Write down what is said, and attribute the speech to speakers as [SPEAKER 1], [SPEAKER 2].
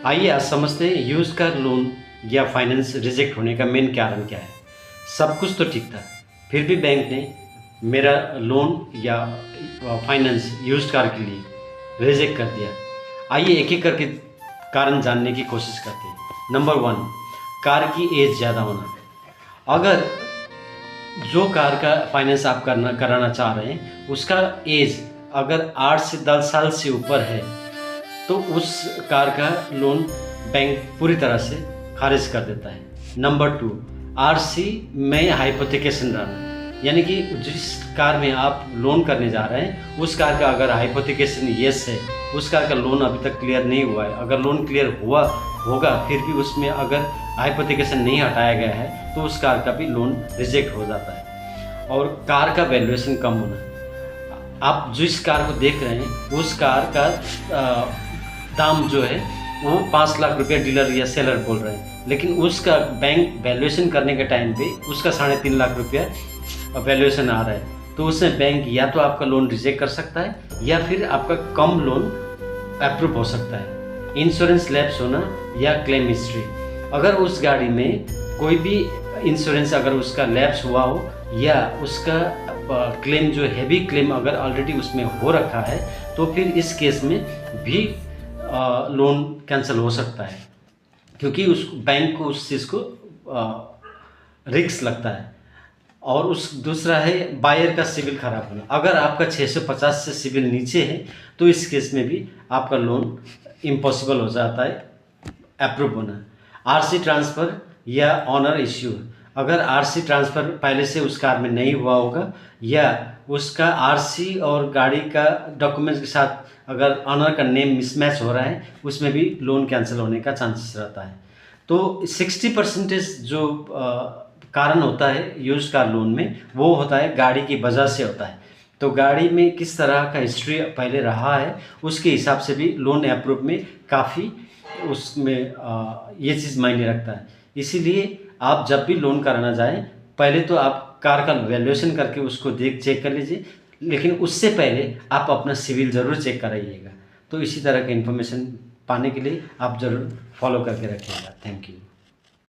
[SPEAKER 1] आइए आज समझते हैं यूज़ कार लोन या फाइनेंस रिजेक्ट होने का मेन कारण क्या है। सब कुछ तो ठीक था, फिर भी बैंक ने मेरा लोन या फाइनेंस यूज्ड कार के लिए रिजेक्ट कर दिया। आइए एक एक करके कारण जानने की कोशिश करते हैं। नंबर 1, कार की एज ज़्यादा होना। अगर जो कार का फाइनेंस आप कराना चाह रहे हैं उसका एज अगर 8 से 10 साल से ऊपर है तो उस कार का लोन बैंक पूरी तरह से खारिज कर देता है। नंबर 2, आरसी में हाइपोथिकेशन रहना, यानी कि जिस कार में आप लोन करने जा रहे हैं उस कार का अगर हाइपोथिकेशन येस है, उस कार का लोन अभी तक क्लियर नहीं हुआ है, अगर लोन क्लियर हुआ होगा फिर भी उसमें अगर हाइपोथिकेशन नहीं हटाया गया है तो उस कार का भी लोन रिजेक्ट हो जाता है। और कार का वैल्यूएशन कम होना, आप जिस कार को देख रहे हैं उस कार का दाम जो है वो 5 लाख रुपया डीलर या सेलर बोल रहे हैं, लेकिन उसका बैंक वैल्यूएशन करने के टाइम पे उसका 3.5 लाख रुपया वैल्यूएशन आ रहा है, तो उसमें बैंक या तो आपका लोन रिजेक्ट कर सकता है या फिर आपका कम लोन अप्रूव हो सकता है। इंश्योरेंस लैप्स होना या क्लेम हिस्ट्री, अगर उस गाड़ी में कोई भी इंश्योरेंस अगर उसका लैप्स हुआ हो या उसका क्लेम जो हैवी क्लेम अगर ऑलरेडी उसमें हो रखा है तो फिर इस केस में भी लोन कैंसिल हो सकता है, क्योंकि उस बैंक को उस चीज़ को रिस्क लगता है। और उस दूसरा है बायर का सिविल खराब होना, अगर आपका 650 से सिविल नीचे है तो इस केस में भी आपका लोन इम्पॉसिबल हो जाता है अप्रूव होना। आरसी ट्रांसफ़र या ऑनर इश्यू, अगर आरसी ट्रांसफ़र पहले से उस कार में नहीं हुआ होगा या उसका आरसी और गाड़ी का डॉक्यूमेंट्स के साथ अगर ऑनर का नेम मिसमैच हो रहा है उसमें भी लोन कैंसिल होने का चांसेस रहता है। तो 60% जो कारण होता है यूज्ड कार लोन में वो होता है गाड़ी की वजह से होता है। तो गाड़ी में किस तरह का हिस्ट्री पहले रहा है उसके हिसाब से भी लोन अप्रूव में काफ़ी उसमें ये चीज़ मायने रखता है। इसीलिए आप जब भी लोन कराना जाएं पहले तो आप कार का वैल्यूएशन करके उसको चेक कर लीजिए, लेकिन उससे पहले आप अपना सिविल ज़रूर चेक कराइएगा। तो इसी तरह का इन्फॉर्मेशन पाने के लिए आप ज़रूर फॉलो करके रखिएगा। Thank you.